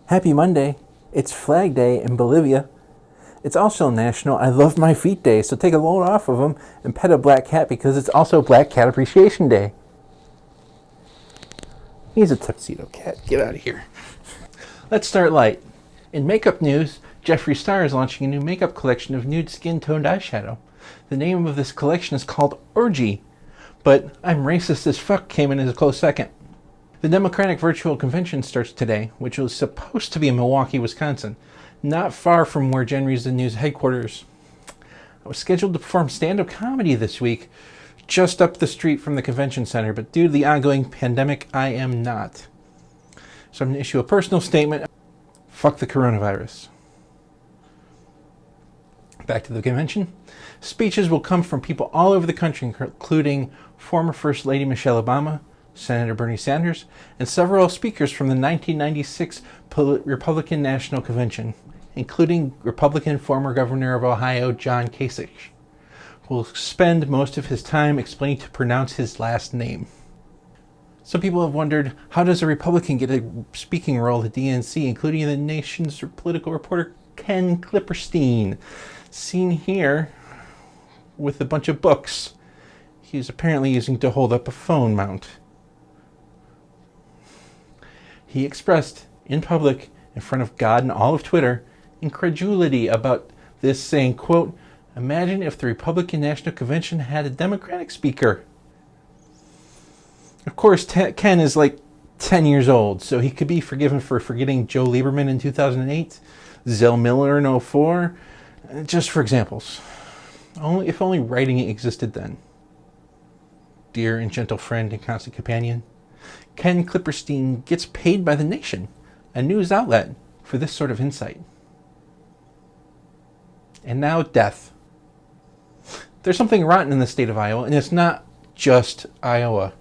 Happy Monday. It's Flag Day in Bolivia. It's also National I Love My Feet Day, so take a load off of them and pet a black cat because it's also Black Cat Appreciation Day. He's a tuxedo cat. Get out of here. Let's start light. In makeup news, Jeffree Star is launching a new makeup collection of nude skin-toned eyeshadow. The name of this collection is called Orgy, but I'm racist as fuck came in as a close second. The Democratic Virtual Convention starts today, which was supposed to be in Milwaukee, Wisconsin, not far from where Jeffree's the news headquarters. I was scheduled to perform stand-up comedy this week, just up the street from the convention center, but due to the ongoing pandemic, I am not. So I'm going to issue a personal statement. Fuck the coronavirus. Back to the convention. Speeches will come from people all over the country, including former First Lady Michelle Obama, Senator Bernie Sanders, and several speakers from the 1996 Republican National Convention, including Republican former Governor of Ohio, John Kasich, who will spend most of his time explaining to pronounce his last name. Some people have wondered, how does a Republican get a speaking role at DNC, including the nation's political reporter Ken Klipperstein, seen here with a bunch of books he's apparently using to hold up a phone mount. He expressed in public, in front of God and all of Twitter, incredulity about this, saying, quote, "Imagine if the Republican National Convention had a Democratic speaker." Of course, Ken is like 10 years old, so he could be forgiven for forgetting Joe Lieberman in 2008, Zell Miller in 2004, just for examples. If only writing existed then. Dear and gentle friend and constant companion, Ken Klipperstein gets paid by the nation, a news outlet, for this sort of insight. And now death. There's something rotten in the state of Iowa, and it's not just Iowa.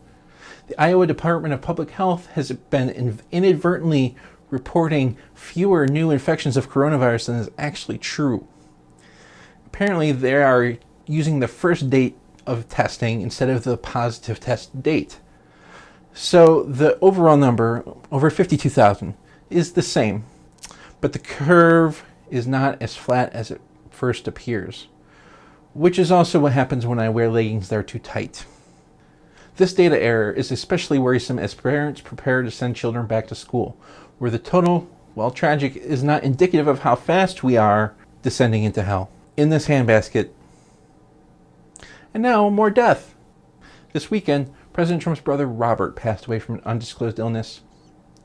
The Iowa Department of Public Health has been inadvertently reporting fewer new infections of coronavirus than is actually true. Apparently, they are using the first date of testing instead of the positive test date. So the overall number, over 52,000, is the same, but the curve is not as flat as it first appears, which is also what happens when I wear leggings that are too tight. This data error is especially worrisome as parents prepare to send children back to school, where the total, while tragic, is not indicative of how fast we are descending into hell. In this handbasket. And now, more death. This weekend, President Trump's brother Robert passed away from an undisclosed illness.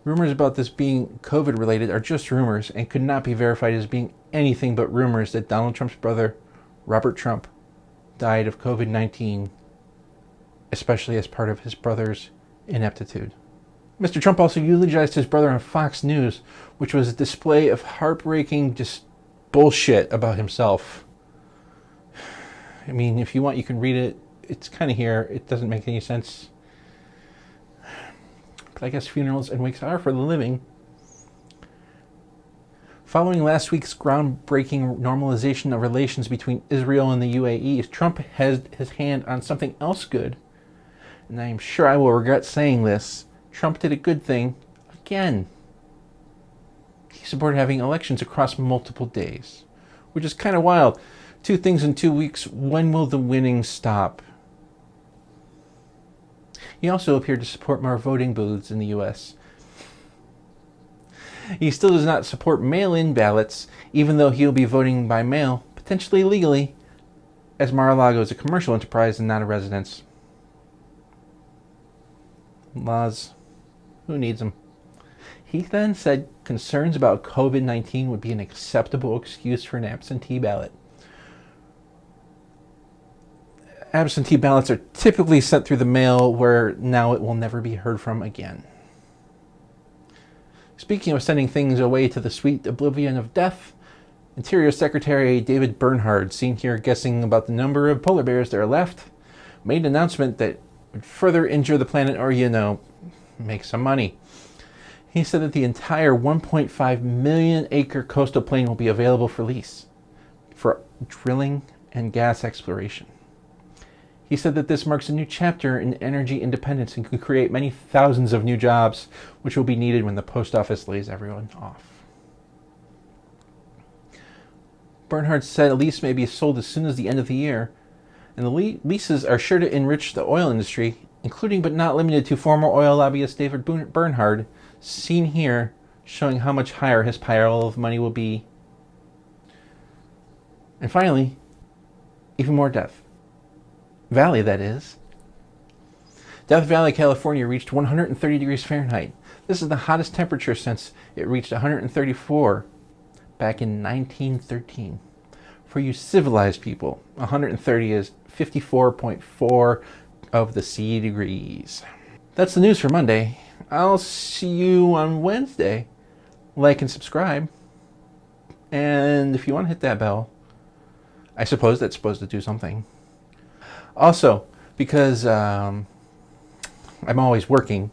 Rumors about this being COVID-related are just rumors and could not be verified as being anything but rumors that Donald Trump's brother, Robert Trump, died of COVID-19, especially as part of his brother's ineptitude. Mr. Trump also eulogized his brother on Fox News, which was a display of heartbreaking bullshit about himself. I mean, if you want, you can read it. It's kind of here. It doesn't make any sense. But I guess funerals and wakes are for the living. Following last week's groundbreaking normalization of relations between Israel and the UAE, Trump has his hand on something else good. And I am sure I will regret saying this. Trump did a good thing again. He supported having elections across multiple days, which is kind of wild. 2 things in 2 weeks. When will the winning stop? He also appeared to support more voting booths in the U.S. He still does not support mail-in ballots, even though he'll be voting by mail, potentially legally, as Mar-a-Lago is a commercial enterprise and not a residence. Laws. Who needs them? He then said concerns about COVID-19 would be an acceptable excuse for an absentee ballot. Absentee ballots are typically sent through the mail, where now it will never be heard from again. Speaking of sending things away to the sweet oblivion of death, Interior Secretary David Bernhardt, seen here guessing about the number of polar bears that are left, made an announcement that would further injure the planet or, make some money. He said that the entire 1.5 million acre coastal plain will be available for lease for drilling and gas exploration. He said that this marks a new chapter in energy independence and could create many thousands of new jobs, which will be needed when the post office lays everyone off. Bernhard said a lease may be sold as soon as the end of the year, and the leases are sure to enrich the oil industry, including but not limited to former oil lobbyist David Bernhard, seen here, showing how much higher his pile of money will be. And finally, even more Death Valley, that is. Death Valley, California reached 130 degrees Fahrenheit. This is the hottest temperature since it reached 134 back in 1913. For you civilized people, 130 is 54.4 of the C degrees. That's the news for Monday. I'll see you on Wednesday. Like and subscribe. And if you want to hit that bell, I suppose that's supposed to do something. Also, because I'm always working,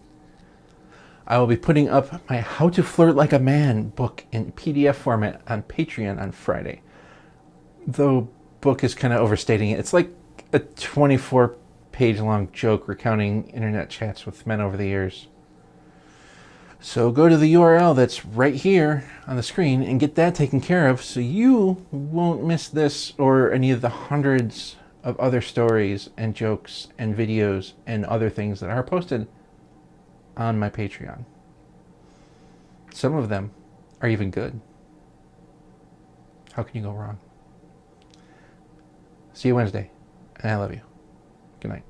I will be putting up my How to Flirt Like a Man book in PDF format on Patreon on Friday. The book is kind of overstating it. It's like a 24-page long joke recounting internet chats with men over the years. So go to the URL that's right here on the screen and get that taken care of so you won't miss this or any of the hundreds of other stories and jokes and videos and other things that are posted on my Patreon. Some of them are even good. How can you go wrong? See you Wednesday, and I love you. Good night.